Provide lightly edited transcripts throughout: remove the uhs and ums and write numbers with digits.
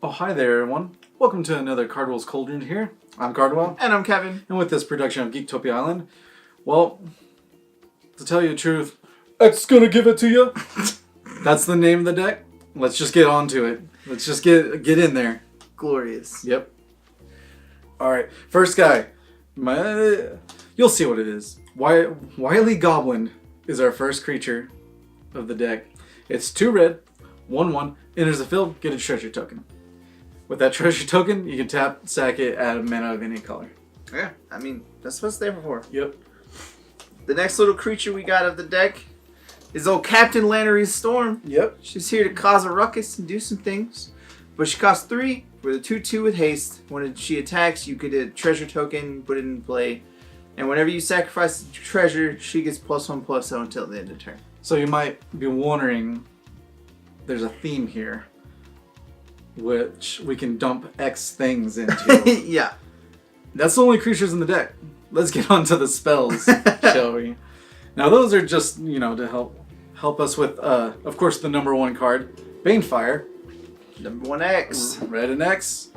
Oh, hi there, everyone. Welcome to another Cardwell's Cauldron here. I'm Cardwell. And I'm Kevin. And with this production of Geektopia Island, well, to tell you the truth, X gonna give it to you. That's the name of the deck. Let's just get on to it. Let's just get in there. Glorious. Yep. Alright, first guy. You'll see what it is. Wily Goblin is our first creature of the deck. It's 2 red, 1/1, enters the field, get a treasure token. With that treasure token, you can tap, sack it, add a mana of any color. Yeah, I mean, that's what it's there for. Yep. The next little creature we got of the deck is old Captain Lannery's Storm. Yep. She's here to cause a ruckus and do some things. But she costs 3 with a 2/2 with haste. When she attacks, you get a treasure token, put it in play. And whenever you sacrifice the treasure, she gets +1/+0 until the end of turn. So you might be wondering, there's a theme here, which we can dump X things into. Yeah. That's the only creatures in the deck. Let's get on to the spells, shall we? Now those are just, to help us with, of course, the number 1 card, Banefire. Number 1 X. Red and X.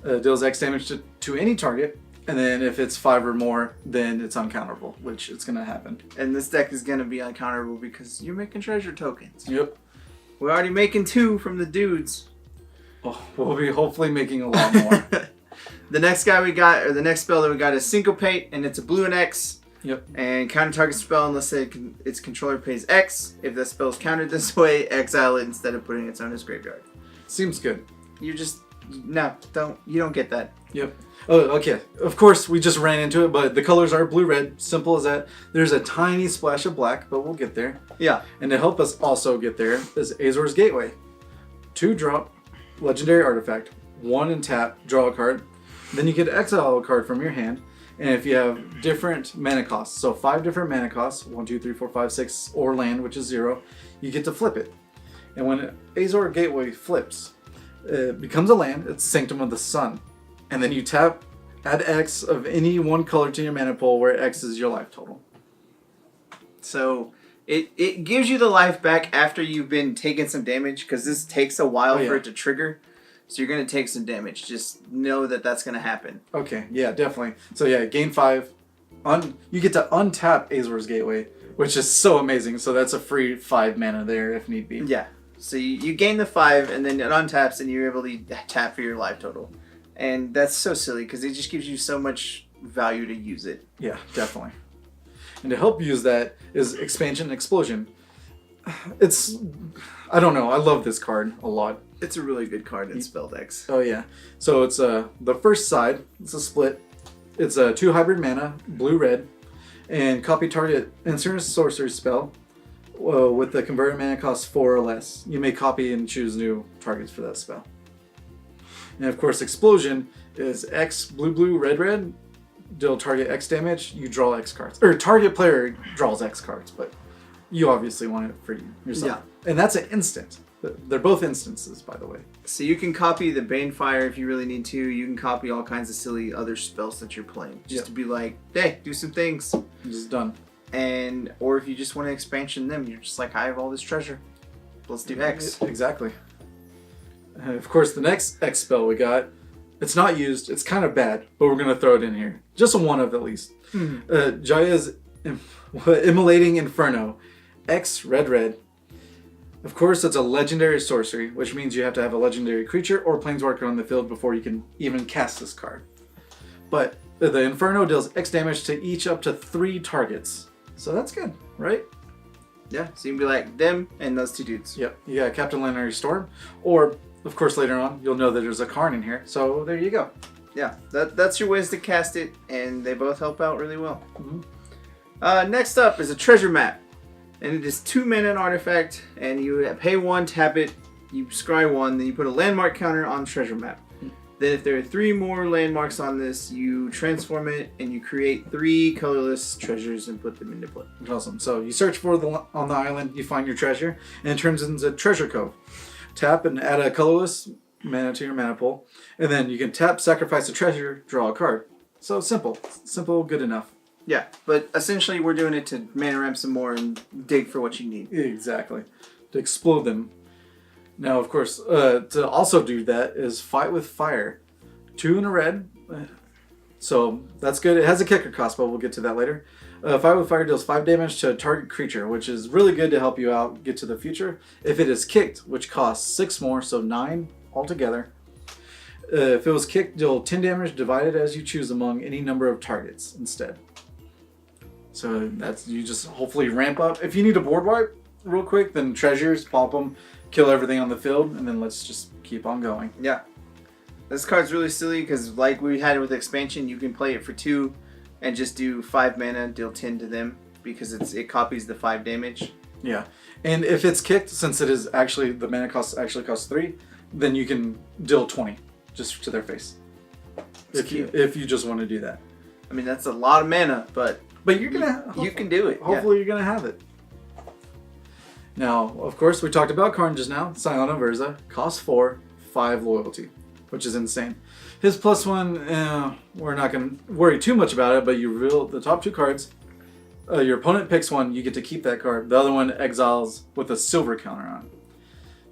Deals X damage to any target. And then if it's 5 or more, then it's uncounterable, which it's going to happen. And this deck is going to be uncounterable because you're making treasure tokens. Yep. We're already making 2 from the dudes. Oh, we'll be hopefully making a lot more. The next guy we got, or the next spell that we got is Syncopate, and it's a blue and X. Yep. And counter target spell unless its controller pays X. If the spell is countered this way, exile it instead of putting it on his graveyard. Seems good. You don't get that. Yep. Oh, okay. Of course, we just ran into it, but the colors are blue-red. Simple as that. There's a tiny splash of black, but we'll get there. Yeah. And to help us also get there is Azor's Gateway. 2-drop, legendary artifact. 1 and tap, draw a card. Then you get exile a card from your hand. And if you have different mana costs, so 5 different mana costs, 1, 2, 3, 4, 5, 6, or land, which is 0, you get to flip it. And when Azor Gateway flips, it becomes a land, it's Sanctum of the Sun. And then you tap, add X of any 1 color to your mana pool where X is your life total. So it gives you the life back after you've been taking some damage, because this takes a while for it to trigger. So you're going to take some damage. Just know that that's going to happen. Okay, yeah, definitely. So yeah, gain 5. You get to untap Azor's Gateway, which is so amazing. So that's a free 5 mana there if need be. Yeah. So you gain the 5, and then it untaps, and you're able to tap for your life total. And that's so silly, because it just gives you so much value to use it. Yeah, definitely. And to help use that is Expansion Explosion. I don't know, I love this card a lot. It's a really good card in spell decks. Oh yeah. So it's the first side, it's a split. It's a 2 hybrid mana, blue-red, and copy target insert sorcery spell with the converted mana cost 4 or less. You may copy and choose new targets for that spell. And of course, Explosion is X blue, red, deal target X damage, you draw X cards. Or target player draws X cards, but you obviously want it for yourself. Yeah. And that's an instant. They're both instances, by the way. So you can copy the Banefire if you really need to. You can copy all kinds of silly other spells that you're playing. Just to be like, hey, do some things. Just done. Or if you just want to expansion them, you're just like, I have all this treasure. Let's do X. Exactly. Of course, the next X spell we got, it's not used, it's kind of bad, but we're going to throw it in here. Just a 1 of at least. Jaya's Immolating Inferno. X, red. Of course, it's a legendary sorcery, which means you have to have a legendary creature or planeswalker on the field before you can even cast this card. But the Inferno deals X damage to each up to 3 targets. So that's good, right? Yeah, so you can be like them and those 2 dudes. Yep, you got Captain Lannery Storm, or of course later on you'll know that there's a Karn in here, so there you go. Yeah, that's your ways to cast it, and they both help out really well. Mm-hmm. Next up is a treasure map, and it is 2 mana and artifact, and you pay 1, tap it, you scry 1, then you put a landmark counter on treasure map. Then if there are 3 more landmarks on this, you transform it and you create 3 colorless treasures and put them into play. Awesome. So you search for on the island, you find your treasure, and it turns into Treasure Cove. Tap and add a colorless mana to your mana pool, and then you can tap, sacrifice a treasure, draw a card. So simple, good enough. Yeah, but essentially we're doing it to mana ramp some more and dig for what you need. Exactly. To explode them. Now, of course, to also do that is Fight with Fire. 2 and a red. So that's good. It has a kicker cost, but we'll get to that later. Fight with Fire deals 5 damage to a target creature, which is really good to help you out get to the future. If it is kicked, which costs 6 more, so 9 altogether. If it was kicked, deal 10 damage divided as you choose among any number of targets instead. So that's, you just hopefully ramp up. If you need a board wipe real quick, then treasures, pop them, kill everything on the field, and then let's just keep on going. Yeah. This card's really silly because like we had it with expansion, you can play it for 2 and just do 5 mana, deal 10 to them because it copies the 5 damage. Yeah. And if it's kicked, since it is actually, the mana cost actually costs 3, then you can deal 20 just to their face. If you just want to do that. I mean, that's a lot of mana, but you're gonna you can do it. Hopefully you're gonna have it. Now, of course, we talked about Karn just now. Scion of Urza costs 4, 5 loyalty, which is insane. His +1, we're not gonna worry too much about it, but you reveal the top 2 cards. Your opponent picks one, you get to keep that card. The other one exiles with a silver counter on it.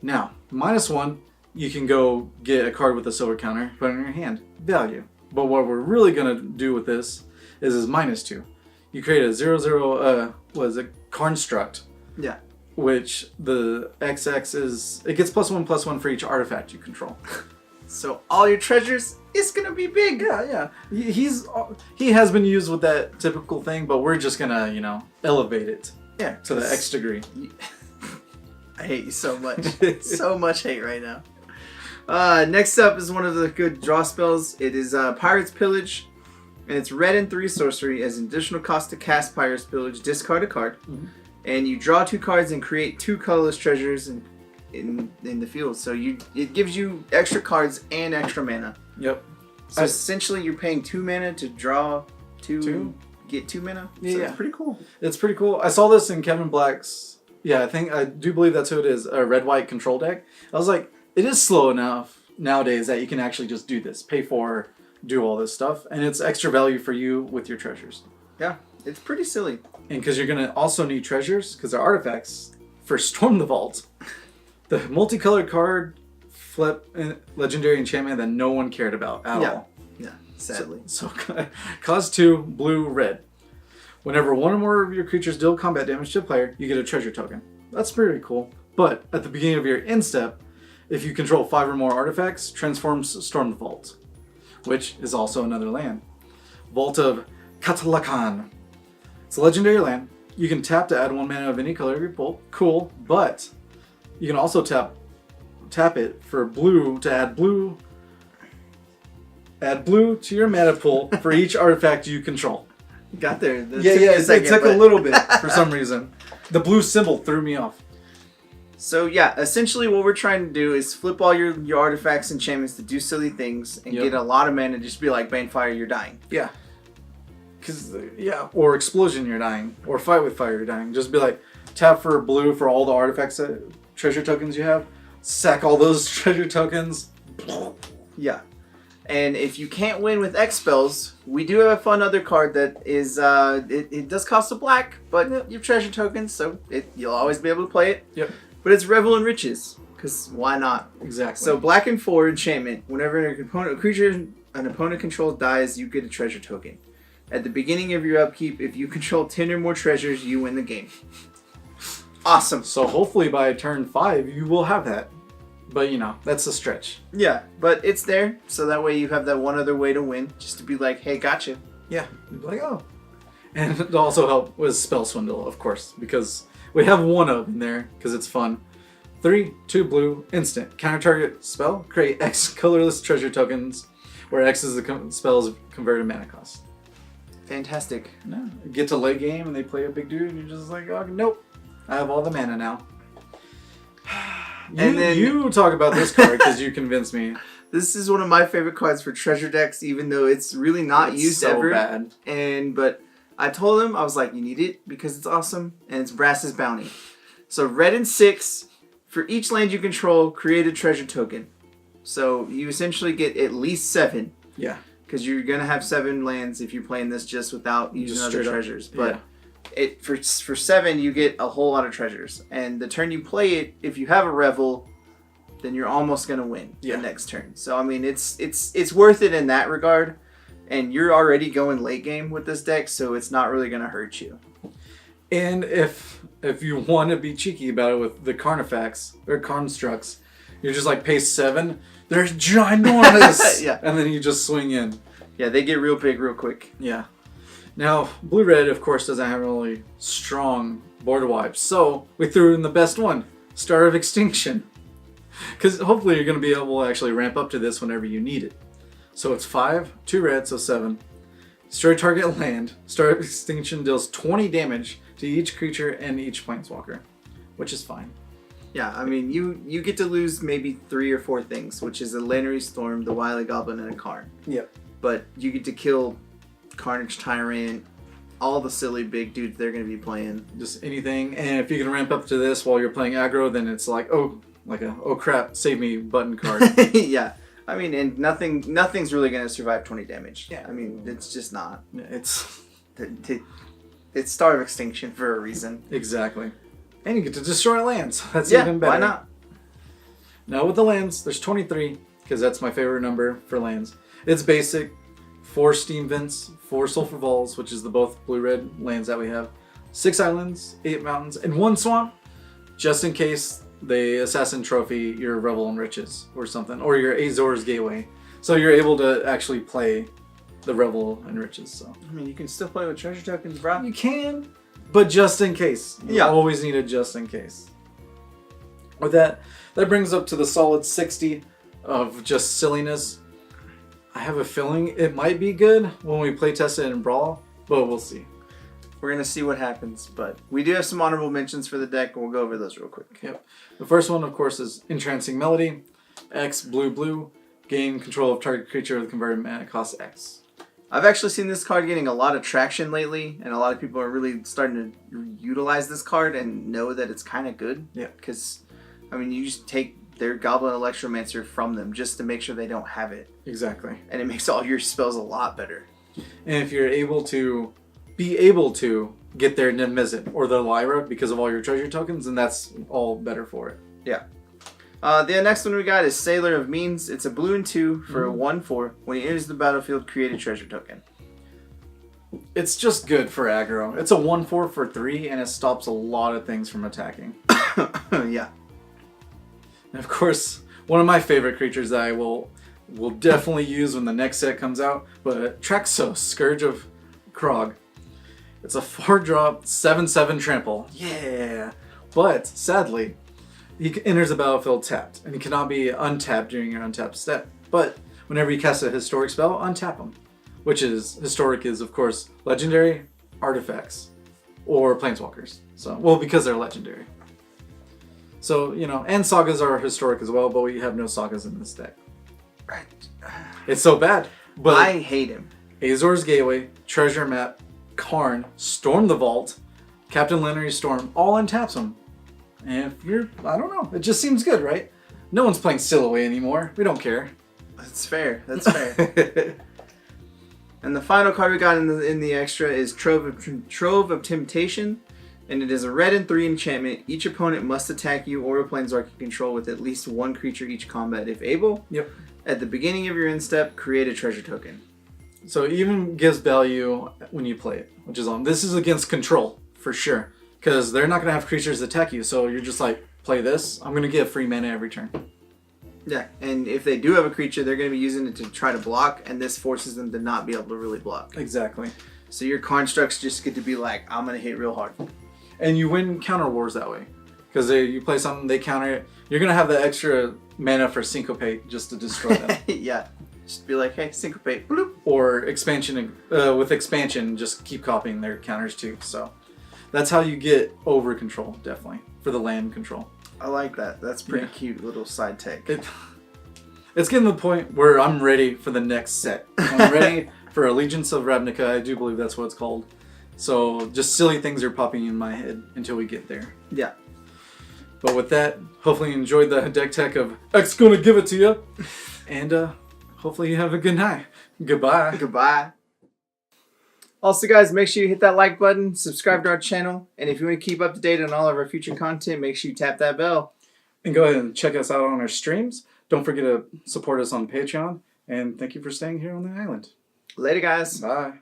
Now, -1, you can go get a card with a silver counter, put it in your hand. Value. But what we're really gonna do with this is -2. You create a 0/0, construct. Yeah. Which the XX is, it gets +1/+1 for each artifact you control. So all your treasures, it's gonna be big. Yeah. He has been used with that typical thing, but we're just gonna, elevate it. Yeah. To the X degree. I hate you so much. So much hate right now. Next up is one of the good draw spells. It is Pirate's Pillage. And it's red and 3 sorcery. As an additional cost to cast Pirate's Pillage, discard a card. Mm-hmm. And you draw 2 cards and create 2 colorless treasures in the field. So it gives you extra cards and extra mana. Yep. So essentially you're paying 2 mana to draw 2, get 2 mana. So yeah. It's pretty cool. It's pretty cool. I saw this in Kevin Black's, I do believe that's who it is, a red-white control deck. I was like, it is slow enough nowadays that you can actually just do this. Pay for, do all this stuff. And it's extra value for you with your treasures. Yeah, it's pretty silly. And because you're going to also need treasures, because they're artifacts, for Storm the Vault. The multicolored card, flip, legendary enchantment that no one cared about at all. Yeah, sadly. So cost 2, blue, red. Whenever one or more of your creatures deal combat damage to a player, you get a treasure token. That's pretty cool. But at the beginning of your end step, if you control 5 or more artifacts, transforms Storm the Vault, which is also another land. Vault of Katalakan. It's a legendary land. You can tap to add 1 mana of any color of your pool. Cool, but you can also tap it for blue to add blue. Add blue to your mana pool for each artifact you control. Got there. It took a little bit for some reason. The blue symbol threw me off. So yeah, essentially what we're trying to do is flip all your artifacts and enchantments to do silly things and get a lot of mana. Just be like Banefire, you're dying. Yeah. Or Explosion, you're dying. Or Fight with Fire, you're dying. Just be like, tap for blue for all the artifacts, treasure tokens you have. Sack all those treasure tokens. Yeah. And if you can't win with X spells, we do have a fun other card that is, it does cost a black, but you have treasure tokens, so you'll always be able to play it. Yep. But it's Revel and Riches, because why not? Exactly. So black and 4 enchantment. Whenever a creature an opponent controls dies, you get a treasure token. At the beginning of your upkeep, if you control 10 or more treasures, you win the game. Awesome. So hopefully by turn 5, you will have that. But, that's a stretch. Yeah, but it's there, so that way you have that one other way to win, just to be like, hey, gotcha. Yeah, you'd be like, oh. And it'll also help with Spell Swindle, of course, because we have one of in there, because it's fun. 3, 2 blue, instant. Counter target spell, create X colorless treasure tokens, where X is the spell's converted mana cost. Fantastic. No, get to late game and they play a big dude, and you're just like, oh, nope. I have all the mana now. You talk about this card because you convinced me. This is one of my favorite cards for treasure decks, even though it's really not used so ever. Bad. But I told him, I was like, you need it because it's awesome, and it's Brass's Bounty. So red and 6, for each land you control, create a treasure token. So you essentially get at least 7. Yeah. Because you're gonna have 7 lands if you're playing this just without using other treasures. But for 7, you get a whole lot of treasures. And the turn you play it, if you have a Revel, then you're almost gonna win Yeah. the next turn. So I mean, it's worth it in that regard. And you're already going late game with this deck, so it's not really gonna hurt you. And if you want to be cheeky about it with the Carnifex or Constructs, you're just like pay 7. They're ginormous. Yeah. And then you just swing in. Yeah, they get real big real quick. Yeah. Now, blue-red, of course, doesn't have really strong border wipes. So we threw in the best one, Star of Extinction. Because hopefully you're going to be able to actually ramp up to this whenever you need it. So it's 5, 2 red, so 7. Destroy target land. Star of Extinction deals 20 damage to each creature and each planeswalker, which is fine. Yeah, I mean, you get to lose maybe 3 or 4 things, which is a Lannery Storm, the Wily Goblin, and a Karn. Yep. But you get to kill Carnage Tyrant, all the silly big dudes they're going to be playing. Just anything. And if you can ramp up to this while you're playing aggro, then it's like, oh crap, save me button card. Yeah. I mean, and nothing's really going to survive 20 damage. Yeah. I mean, it's just not. It's It's Star of Extinction for a reason. exactly. And you get to destroy lands. That's Yeah, even better. why not? Now with the lands, there's 23, because that's my favorite number for lands. It's basic. 4 Steam Vents, 4 Sulfur Falls, which is the both blue-red lands that we have. 6 islands, 8 mountains, and 1 swamp, just in case they assassin trophy your Revel and Riches or something, or your Azor's Gateway. So you're able to actually play the Revel and Riches. So I mean, you can still play with treasure tokens, bro. you can, but just in case. You always need a just in case. With that brings up to the solid 60 of just silliness. I have a feeling it might be good when we play test it in Brawl, but we'll see. We're going to see what happens, but we do have some honorable mentions for the deck, and we'll go over those real quick. Yep. The first one, of course, is Entrancing Melody. X, blue, gain control of target creature with converted mana cost X. I've actually seen this card getting a lot of traction lately, and a lot of people are really starting to utilize this card and know that it's kind of good. Yeah. Because, I mean, you just take their Goblin Electromancer from them just to make sure they don't have it. Exactly. And it makes all your spells a lot better. And if you're able to get their Niv-Mizzet or the Lyra because of all your treasure tokens, then that's all better for it. Yeah. The next one we got is Sailor of Means. It's a blue and 2 for a 1/4. When he enters the battlefield, create a treasure token. It's just good for aggro. It's a 1/4 for 3, and it stops a lot of things from attacking. Yeah. And of course, one of my favorite creatures that I will definitely use when the next set comes out, but Traxos, Scourge of Kragg. It's a 4-drop, 7/7 trample. Yeah. But, sadly, he enters the battlefield tapped, and he cannot be untapped during your untapped step. But, whenever you cast a historic spell, untap him. Which is, historic is, of course, legendary, artifacts, or planeswalkers. So, well, because they're legendary. So, and sagas are historic as well, but we have no sagas in this deck. Right. It's so bad. But I hate him. Azor's Gateway, Treasure Map, Karn, Storm the Vault, Captain Lannery Storm, all untaps them. And if you're, I don't know, it just seems good, right? No one's playing Silhouette anymore. We don't care. That's fair. That's fair. And the final card we got in the extra is Trove of Temptation. And it is a red and 3 enchantment. Each opponent must attack you or a planeswalker you control with at least 1 creature each combat if able. Yep. At the beginning of your end step, create a treasure token. So it even gives value when you play it, which is on. This is against control, for sure. Because they're not going to have creatures attack you, so you're just like, play this, I'm going to get free mana every turn. Yeah, and if they do have a creature, they're going to be using it to try to block, and this forces them to not be able to really block. Exactly. So your constructs just get to be like, I'm going to hit real hard. And you win counter wars that way. Because you play something, they counter it. You're going to have the extra mana for Syncopate just to destroy them. Yeah. Just be like, hey, Syncopate. Bloop. Or expansion, with expansion, just keep copying their counters too. So that's how you get over control, definitely, for the land control. I like that. That's pretty cute little side tech. It's getting to the point where I'm ready for the next set. I'm ready for Allegiance of Ravnica. I do believe that's what it's called. So just silly things are popping in my head until we get there. Yeah. But with that, hopefully you enjoyed the deck tech of X gonna give it to you. And hopefully you have a good night. Goodbye. Goodbye. Also, guys, make sure you hit that like button, subscribe to our channel, and if you want to keep up to date on all of our future content, make sure you tap that bell. And go ahead and check us out on our streams. Don't forget to support us on Patreon. And thank you for staying here on the island. Later, guys. Bye.